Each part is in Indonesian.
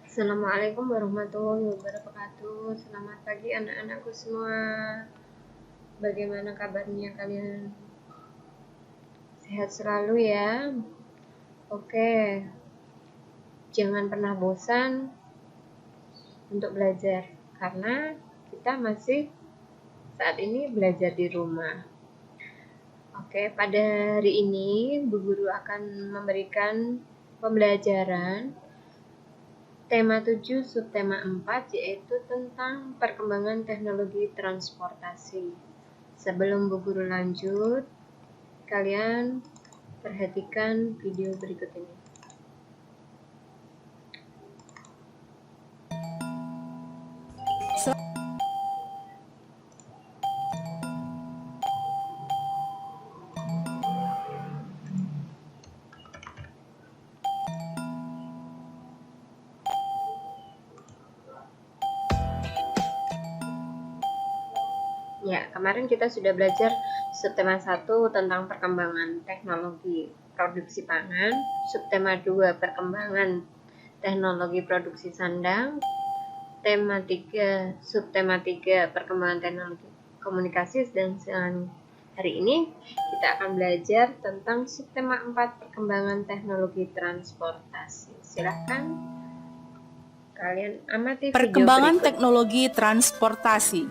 Assalamualaikum warahmatullahi wabarakatuh. Selamat pagi anak-anakku semua. Bagaimana kabarnya kalian? Sehat selalu ya. Oke. Jangan pernah bosan untuk belajar karena kita masih saat ini belajar di rumah. Oke, pada hari ini Bu Guru akan memberikan pembelajaran tema 7 subtema 4 yaitu tentang perkembangan teknologi transportasi. Sebelum Bu Guru lanjut, kalian perhatikan video berikut ini. Ya, kemarin kita sudah belajar subtema 1 tentang perkembangan teknologi produksi pangan, subtema 2 perkembangan teknologi produksi sandang, tema 3 subtema 3 perkembangan teknologi komunikasi, dan hari ini kita akan belajar tentang subtema 4 perkembangan teknologi transportasi. Silahkan kalian amati video Perkembangan berikut. teknologi transportasi.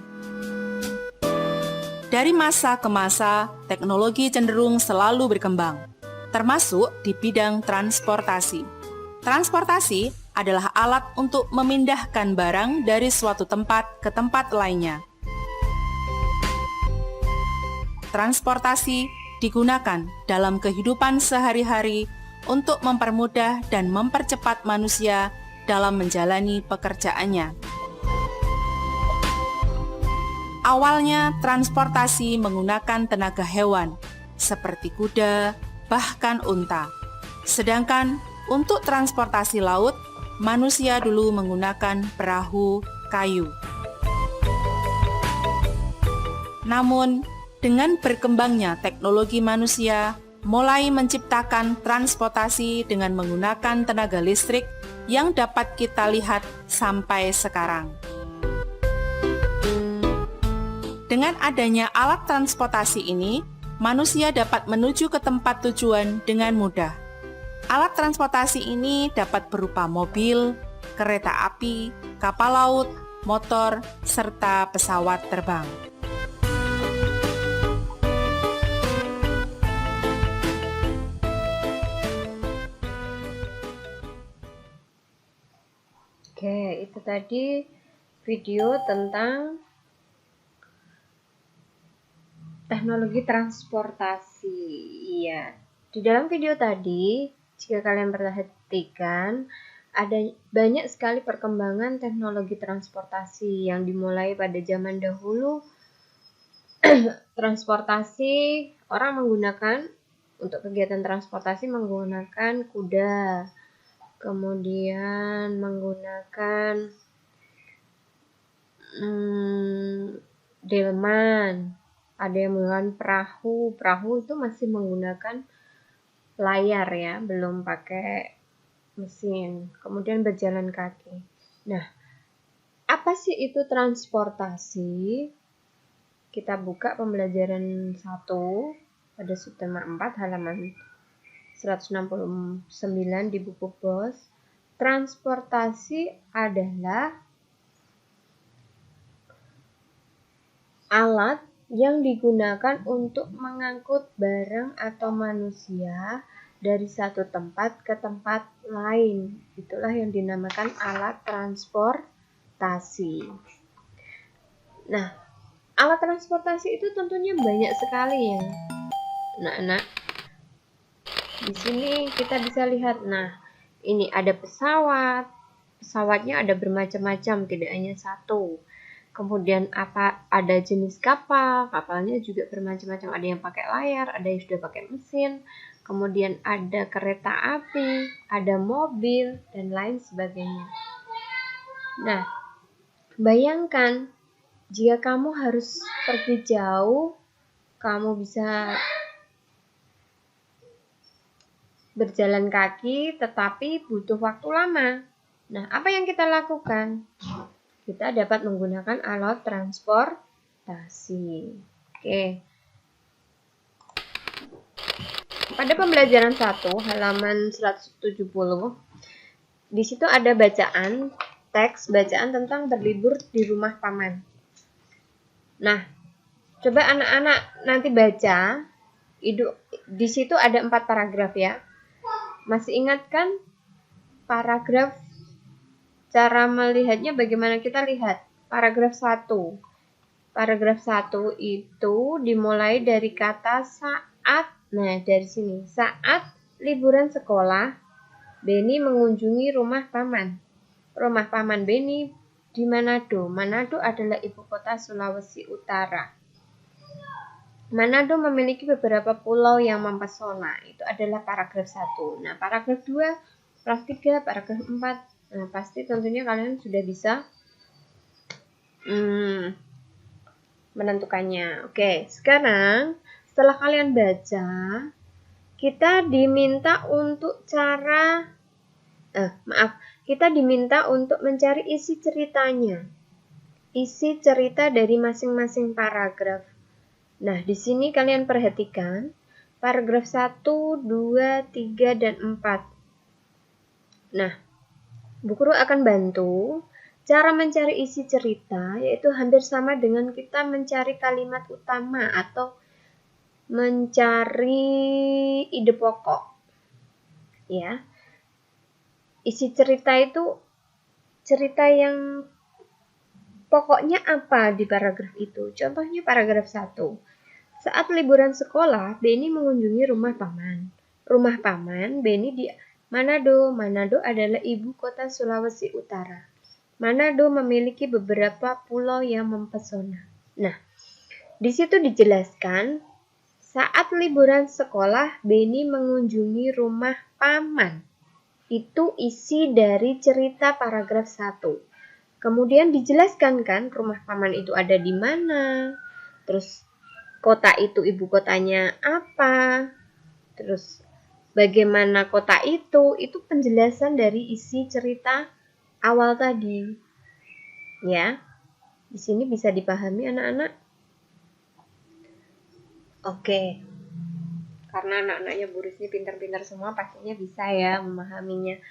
Dari masa ke masa, teknologi cenderung selalu berkembang, termasuk di bidang transportasi. Transportasi adalah alat untuk memindahkan barang dari suatu tempat ke tempat lainnya. Transportasi digunakan dalam kehidupan sehari-hari untuk mempermudah dan mempercepat manusia dalam menjalani pekerjaannya. Awalnya, transportasi menggunakan tenaga hewan, seperti kuda, bahkan unta. Sedangkan untuk transportasi laut, manusia dulu menggunakan perahu kayu. Namun, dengan berkembangnya teknologi manusia, mulai menciptakan transportasi dengan menggunakan tenaga listrik yang dapat kita lihat sampai sekarang. Dengan adanya alat transportasi ini, manusia dapat menuju ke tempat tujuan dengan mudah. Alat transportasi ini dapat berupa mobil, kereta api, kapal laut, motor, serta pesawat terbang. Oke, itu tadi video tentang teknologi transportasi. Iya. Di dalam video tadi, jika kalian perhatikan, ada banyak sekali perkembangan teknologi transportasi yang dimulai pada zaman dahulu. Transportasi orang menggunakan untuk kegiatan transportasi menggunakan kuda, kemudian menggunakan delman, ada yang menggunakan perahu itu masih menggunakan layar ya, belum pakai mesin, kemudian berjalan kaki. Nah, apa sih itu transportasi? Kita buka pembelajaran 1 pada subtema 4 halaman 169 di buku BOS. Transportasi adalah alat yang digunakan untuk mengangkut barang atau manusia dari satu tempat ke tempat lain. Itulah yang dinamakan alat transportasi. Nah, alat transportasi itu tentunya banyak sekali ya, anak-anak. Di sini kita bisa lihat, nah, ini ada pesawat. Pesawatnya ada bermacam-macam, tidak hanya satu. Kemudian ada jenis kapalnya juga bermacam-macam, ada yang pakai layar, ada yang sudah pakai mesin, kemudian ada kereta api, ada mobil, dan lain sebagainya. Nah, bayangkan jika kamu harus pergi jauh, kamu bisa berjalan kaki tetapi butuh waktu lama. Nah, apa yang kita lakukan? Kita dapat menggunakan alat transportasi. Oke. Pada pembelajaran 1, halaman 170, di situ ada bacaan, teks bacaan tentang berlibur di rumah paman. Nah, coba anak-anak nanti baca. Di situ ada 4 paragraf ya. Masih ingat kan paragraf? Cara melihatnya bagaimana kita lihat? Paragraf 1. Paragraf 1 itu dimulai dari kata saat. Nah, dari sini. Saat liburan sekolah, Beni mengunjungi rumah paman. Rumah paman Beni di Manado. Manado adalah ibu kota Sulawesi Utara. Manado memiliki beberapa pulau yang mempesona. Itu adalah paragraf 1. Nah, paragraf 2, paragraf 3, paragraf 4. Nah, pasti tentunya kalian sudah bisa menentukannya. Oke, sekarang setelah kalian baca, kita diminta untuk kita diminta untuk mencari isi ceritanya. Isi cerita dari masing-masing paragraf. Nah, di sini kalian perhatikan paragraf 1, 2, 3, dan 4. Nah, Bu Guru akan bantu cara mencari isi cerita, yaitu hampir sama dengan kita mencari kalimat utama atau mencari ide pokok. Ya. Isi cerita itu cerita yang pokoknya apa di paragraf itu? Contohnya paragraf 1. Saat liburan sekolah, Beni mengunjungi rumah paman. Rumah paman Beni di Manado. Manado adalah ibu kota Sulawesi Utara. Manado memiliki beberapa pulau yang mempesona. Nah, di situ dijelaskan saat liburan sekolah Beni mengunjungi rumah paman. Itu isi dari cerita paragraf 1. Kemudian dijelaskan kan rumah paman itu ada di mana. Terus kota itu ibu kotanya apa. Terus bagaimana kota itu penjelasan dari isi cerita awal tadi. Ya. Di sini bisa dipahami anak-anak? Oke. Karena anak-anaknya Bu Risni pintar-pintar semua, pastinya bisa ya memahaminya.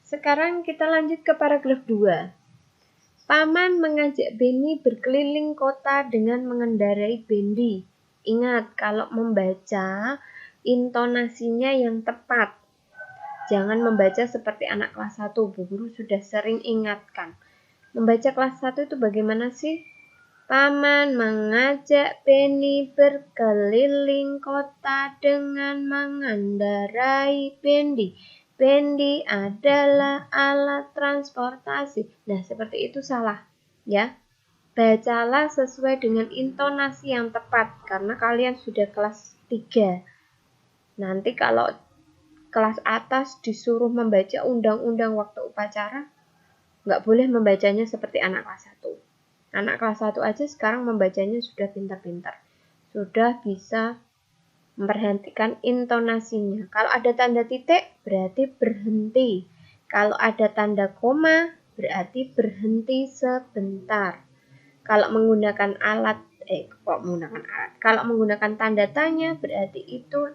Sekarang kita lanjut ke paragraf 2. Paman mengajak Beni berkeliling kota dengan mengendarai bendi. Ingat, kalau membaca, intonasinya yang tepat. Jangan membaca seperti anak kelas 1. Bu Guru sudah sering ingatkan. Membaca kelas 1 itu bagaimana sih? Paman mengajak Beni berkeliling kota dengan mengendarai bendi. Bendi adalah alat transportasi. Nah, seperti itu salah, ya. Bacalah sesuai dengan intonasi yang tepat, karena kalian sudah kelas 3. Nanti kalau kelas atas disuruh membaca undang-undang waktu upacara, nggak boleh membacanya seperti anak kelas 1. Anak kelas 1 aja sekarang membacanya sudah pintar-pintar. Sudah bisa memperhatikan intonasinya. Kalau ada tanda titik, berarti berhenti. Kalau ada tanda koma, berarti berhenti sebentar. Kalau menggunakan Kalau menggunakan tanda tanya, berarti itu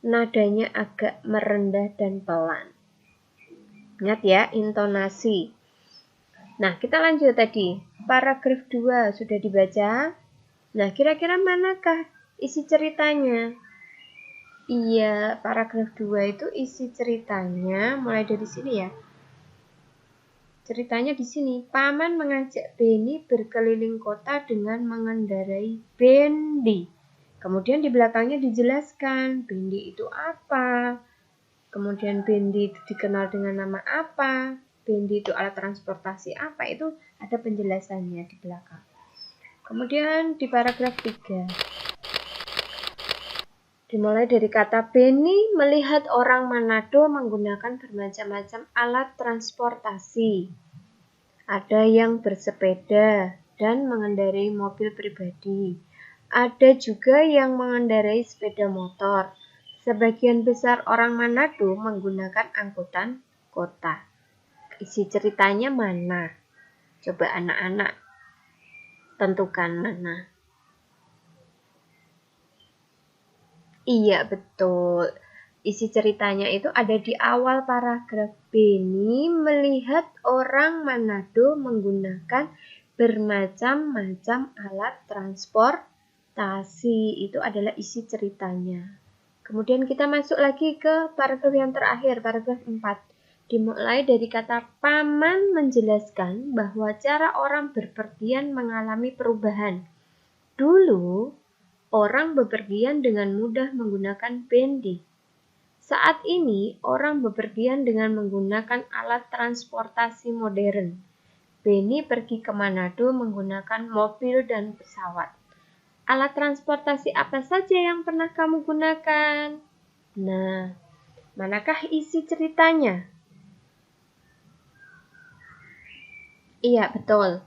nadanya agak merendah dan pelan. Ingat ya, intonasi. Nah, kita lanjut tadi. Paragraf 2 sudah dibaca. Nah, kira-kira manakah isi ceritanya? Iya, paragraf 2 itu isi ceritanya mulai dari sini ya. Ceritanya di sini. Paman mengajak Beni berkeliling kota dengan mengendarai bendi. Kemudian di belakangnya dijelaskan bendi itu apa. Kemudian bendi itu dikenal dengan nama apa. Bendi itu alat transportasi apa, itu ada penjelasannya di belakang. Kemudian di paragraf 3 dimulai dari kata Beni melihat orang Manado menggunakan bermacam-macam alat transportasi. Ada yang bersepeda dan mengendarai mobil pribadi. Ada juga yang mengendarai sepeda motor. Sebagian besar orang Manado menggunakan angkutan kota. isi ceritanya mana? Coba anak-anak tentukan mana. Iya, betul. Isi ceritanya itu ada di awal paragraf. Beni melihat orang Manado menggunakan bermacam-macam alat transportasi. Itu adalah isi ceritanya. Kemudian kita masuk lagi ke paragraf yang terakhir, paragraf 4. Dimulai dari kata paman menjelaskan bahwa cara orang bepergian mengalami perubahan. Dulu, orang bepergian dengan mudah menggunakan bendi. Saat ini, orang bepergian dengan menggunakan alat transportasi modern. Beni pergi ke Manado menggunakan mobil dan pesawat. Alat transportasi apa saja yang pernah kamu gunakan? Nah, manakah isi ceritanya? Iya, betul.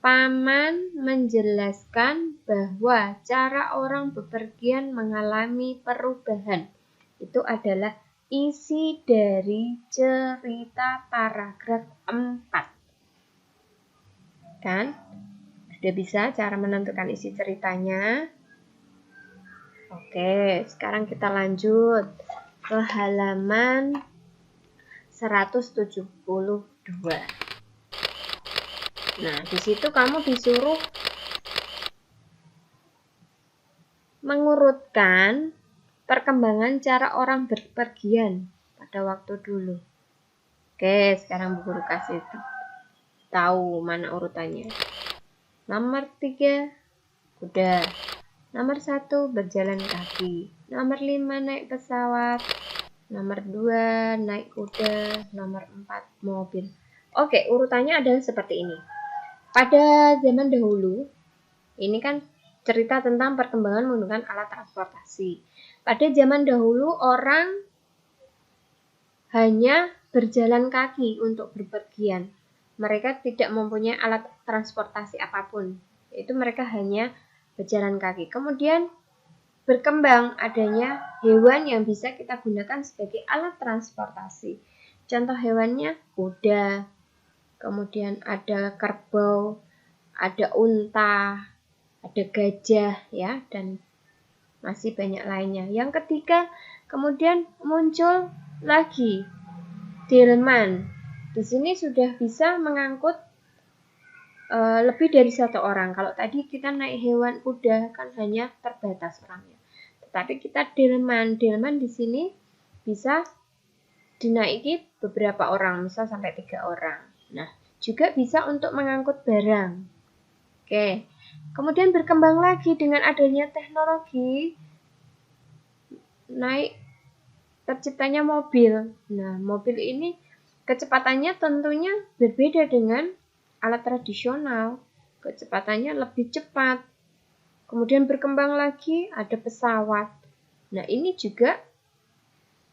Paman menjelaskan bahwa cara orang bepergian mengalami perubahan. Itu adalah isi dari cerita paragraf 4. Kan? Sudah bisa cara menentukan isi ceritanya? Oke, sekarang kita lanjut ke halaman 172. Nah, di situ kamu disuruh mengurutkan perkembangan cara orang berpergian pada waktu dulu. Oke, sekarang Bu Guru kasih tahu mana urutannya. Nomor 3, kuda. Nomor 1, berjalan kaki. Nomor 5, naik pesawat. Nomor 2, naik kuda. Nomor 4, mobil. Oke, urutannya adalah seperti ini. Pada zaman dahulu, ini kan cerita tentang perkembangan menggunakan alat transportasi. Pada zaman dahulu, orang hanya berjalan kaki untuk berpergian. Mereka tidak mempunyai alat transportasi apapun. Itu mereka hanya berjalan kaki. Kemudian berkembang adanya hewan yang bisa kita gunakan sebagai alat transportasi. Contoh hewannya kuda, kemudian ada kerbau, ada unta, ada gajah, ya, dan masih banyak lainnya. Yang ketiga, kemudian muncul lagi delman. Di sini sudah bisa mengangkut lebih dari satu orang. Kalau tadi kita naik hewan kuda kan hanya terbatas orangnya. Tetapi kita delman. Delman di sini bisa dinaiki beberapa orang, misal sampai 3 orang. Nah, juga bisa untuk mengangkut barang. Oke. Kemudian berkembang lagi dengan adanya teknologi, naik terciptanya mobil. Nah, mobil ini kecepatannya tentunya berbeda dengan alat tradisional. Kecepatannya lebih cepat. Kemudian berkembang lagi ada pesawat. Nah, ini juga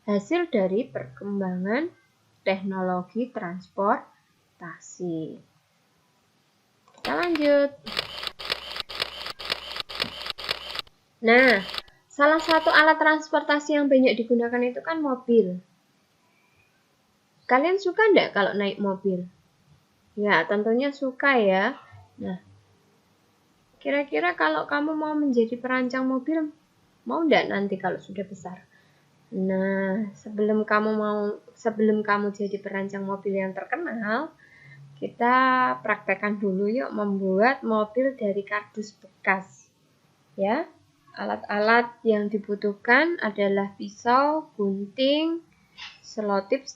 hasil dari perkembangan teknologi transportasi. Kita lanjut. Nah, salah satu alat transportasi yang banyak digunakan itu kan mobil. Kalian suka enggak kalau naik mobil? Ya, tentunya suka ya. Nah, kira-kira kalau kamu mau menjadi perancang mobil, mau enggak nanti kalau sudah besar? Nah, sebelum kamu jadi perancang mobil yang terkenal, kita praktekkan dulu yuk membuat mobil dari kardus bekas. Ya, alat-alat yang dibutuhkan adalah pisau, gunting, selotip,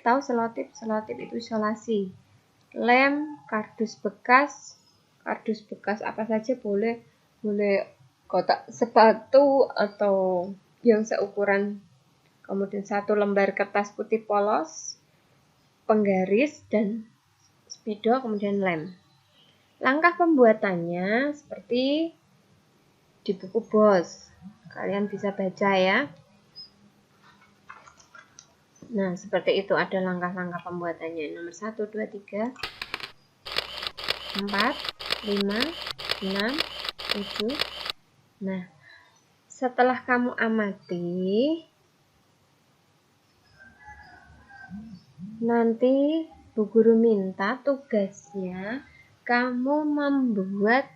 tahu selotip itu isolasi. Lem, kardus bekas apa saja boleh kotak sepatu atau yang seukuran. Kemudian 1 lembar kertas putih polos, penggaris dan spidol, kemudian lem. Langkah pembuatannya seperti di buku BOS. Kalian bisa baca ya. Nah, seperti itu ada langkah-langkah pembuatannya. Nomor 1, 2, 3, 4, 5, 6, 7. Nah, setelah kamu amati, nanti Bu Guru minta tugasnya kamu membuat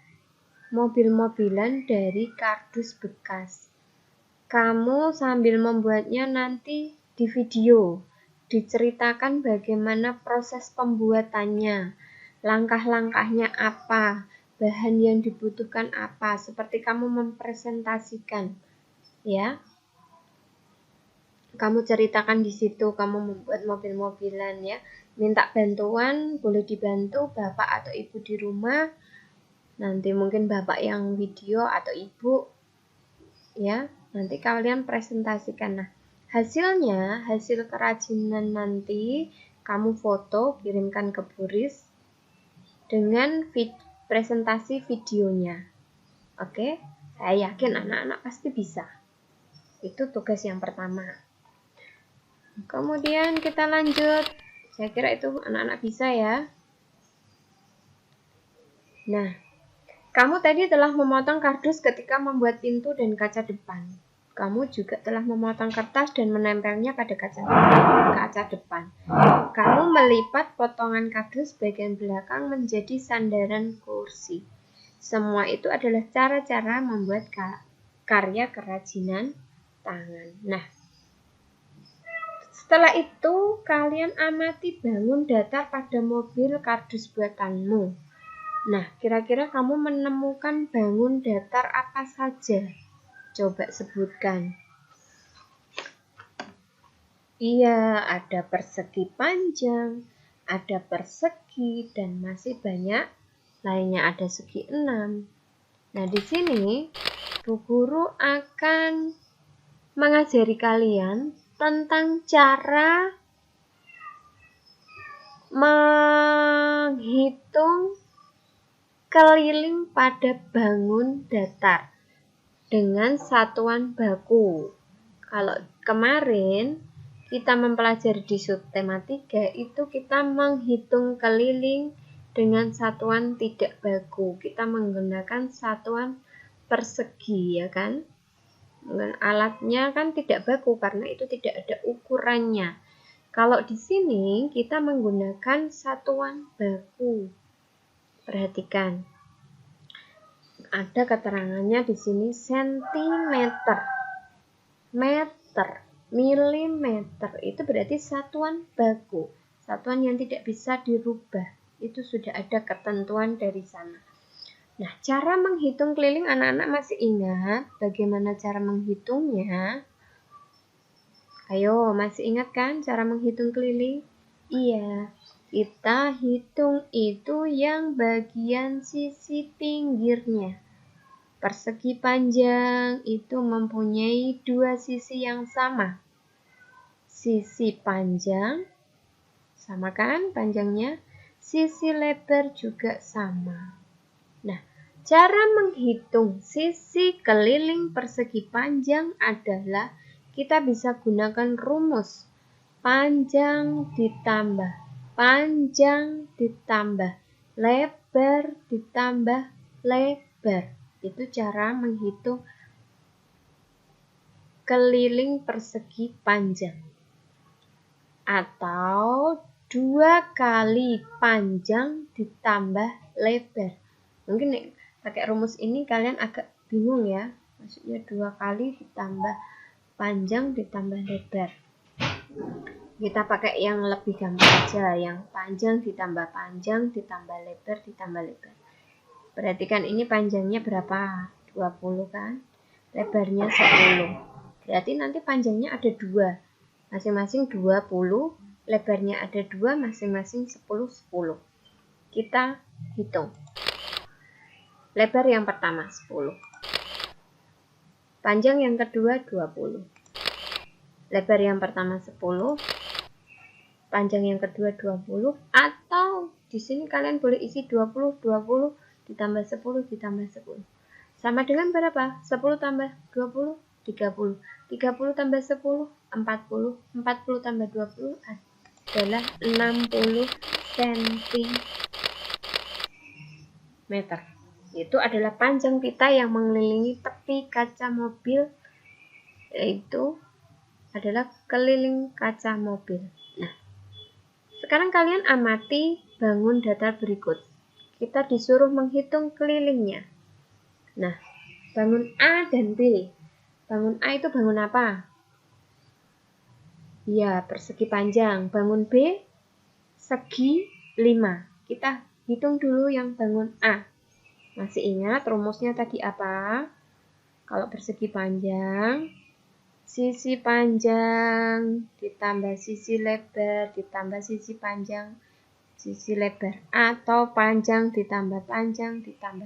mobil-mobilan dari kardus bekas. Kamu sambil membuatnya nanti di video, diceritakan bagaimana proses pembuatannya, langkah-langkahnya apa, bahan yang dibutuhkan apa, seperti kamu mempresentasikan, ya. Kamu ceritakan di situ, kamu membuat mobil-mobilan, ya. Minta bantuan, boleh dibantu bapak atau ibu di rumah. Nanti mungkin bapak yang video atau ibu, ya. Nanti kalian presentasikan. Nah, hasilnya, hasil kerajinan nanti kamu foto, kirimkan ke Buris dengan presentasi videonya. Oke, saya yakin anak-anak pasti bisa. Itu tugas yang pertama. Kemudian kita lanjut. Saya kira itu anak-anak bisa ya. Nah, kamu tadi telah memotong kardus ketika membuat pintu dan kaca depan. Kamu juga telah memotong kertas dan menempelnya pada kaca depan. Kamu melipat potongan kardus bagian belakang menjadi sandaran kursi. Semua itu adalah cara-cara membuat karya kerajinan tangan. Nah, setelah itu kalian amati bangun datar pada mobil kardus buatanmu. Nah, kira-kira kamu menemukan bangun datar apa saja? Coba sebutkan. Iya, ada persegi panjang, ada persegi, dan masih banyak lainnya, ada segi 6. Nah, di sini Bu Guru akan mengajari kalian tentang cara menghitung keliling pada bangun datar dengan satuan baku. Kalau kemarin kita mempelajari di subtema 3 itu kita menghitung keliling dengan satuan tidak baku. Kita menggunakan satuan persegi, ya kan? Dan alatnya kan tidak baku karena itu tidak ada ukurannya. Kalau di sini kita menggunakan satuan baku. Perhatikan. Ada keterangannya di sini sentimeter, meter, milimeter. Itu berarti satuan baku, satuan yang tidak bisa dirubah. Itu sudah ada ketentuan dari sana. Nah, cara menghitung keliling anak-anak masih ingat bagaimana cara menghitungnya? Ayo, masih ingat kan cara menghitung keliling? Iya, kita hitung itu yang bagian sisi pinggirnya. Persegi panjang itu mempunyai dua sisi yang sama. Sisi panjang, sama kan panjangnya? Sisi lebar juga sama. Nah, cara menghitung sisi keliling persegi panjang adalah kita bisa gunakan rumus panjang ditambah panjang ditambah lebar ditambah lebar. Itu cara menghitung keliling persegi panjang. Atau 2 kali panjang ditambah lebar. Mungkin nih, pakai rumus ini kalian agak bingung ya. Maksudnya 2 kali ditambah panjang ditambah lebar. Kita pakai yang lebih gampang aja. Yang panjang ditambah panjang ditambah lebar ditambah lebar. Perhatikan ini panjangnya berapa? 20 kan? Lebarnya 10. Berarti nanti panjangnya ada 2. Masing-masing 20. Lebarnya ada 2. Masing-masing 10, 10. Kita hitung. Lebar yang pertama 10. Panjang yang kedua 20. Lebar yang pertama 10. Panjang yang kedua 20. Atau di sini kalian boleh isi 20, 20. Ditambah 10, ditambah 10. Sama dengan berapa? 10 tambah 20, 30. 30 tambah 10, 40. 40 tambah 20 adalah 60 cm. Itu adalah panjang pita yang mengelilingi tepi kaca mobil, yaitu adalah keliling kaca mobil. Nah, Sekarang kalian amati bangun datar berikut. Kita disuruh menghitung kelilingnya. Nah, bangun A dan B. Bangun A itu bangun apa? Ya, persegi panjang. Bangun B, segi 5. Kita hitung dulu yang bangun A. Masih ingat rumusnya tadi apa? Kalau persegi panjang, sisi panjang ditambah sisi lebar ditambah sisi panjang sisi lebar, atau panjang ditambah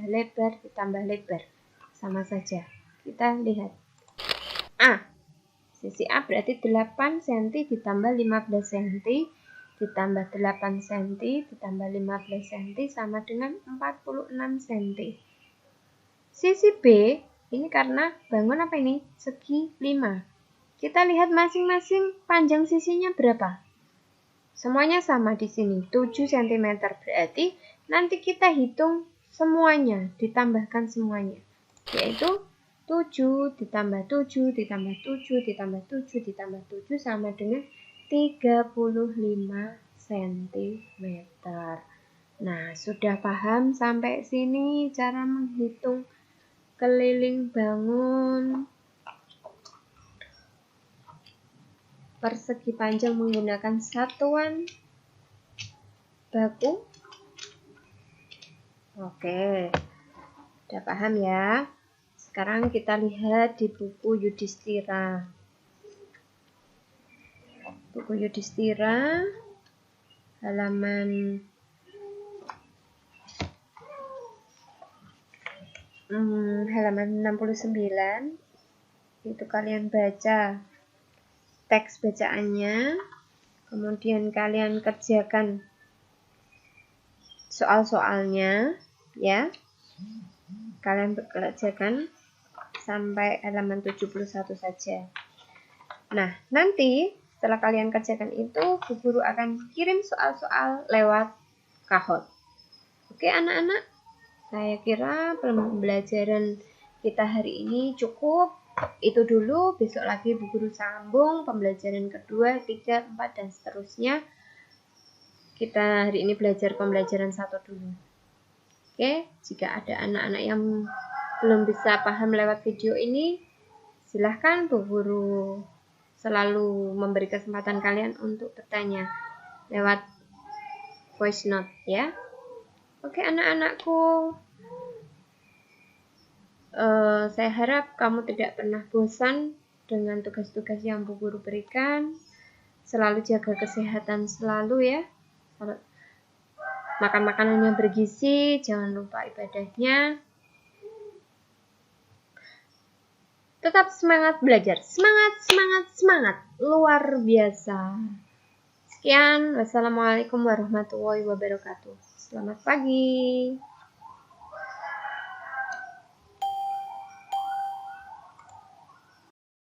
lebar ditambah lebar. Sama saja. Kita lihat. A. Sisi A berarti 8 cm ditambah 15 cm ditambah 8 cm ditambah 15 cm sama dengan 46 cm. Sisi B ini karena bangun apa ini? Segi 5. Kita lihat masing-masing panjang sisinya berapa? Semuanya sama di sini, 7 cm. Berarti nanti kita hitung semuanya, ditambahkan semuanya. Yaitu 7 ditambah 7 ditambah 7 ditambah 7 ditambah 7 sama dengan 35 cm. Nah, sudah paham sampai sini cara menghitung keliling bangun persegi panjang menggunakan satuan baku? Oke, udah paham ya. Sekarang kita lihat di buku Yudhistira. Buku Yudhistira halaman 69. Itu kalian baca teks bacaannya, kemudian kalian kerjakan soal-soalnya ya. Kalian kerjakan sampai halaman 71 saja. Nah, nanti setelah kalian kerjakan itu, Bu Guru akan kirim soal-soal lewat Kahoot. Oke anak-anak, saya kira pembelajaran kita hari ini cukup. Itu dulu, besok lagi Bu Guru sambung pembelajaran kedua, 3, 4, dan seterusnya. Kita hari ini belajar pembelajaran 1 dulu. Oke, jika ada anak-anak yang belum bisa paham lewat video ini, silahkan Bu Guru selalu memberi kesempatan kalian untuk bertanya lewat voice note ya. Oke anak-anakku, saya harap kamu tidak pernah bosan dengan tugas-tugas yang Bu Guru berikan. Selalu jaga kesehatan selalu ya. Makan makanan yang bergizi, jangan lupa ibadahnya. Tetap semangat belajar. Semangat, semangat, semangat. Luar biasa. Sekian. Wassalamualaikum warahmatullahi wabarakatuh. Selamat pagi.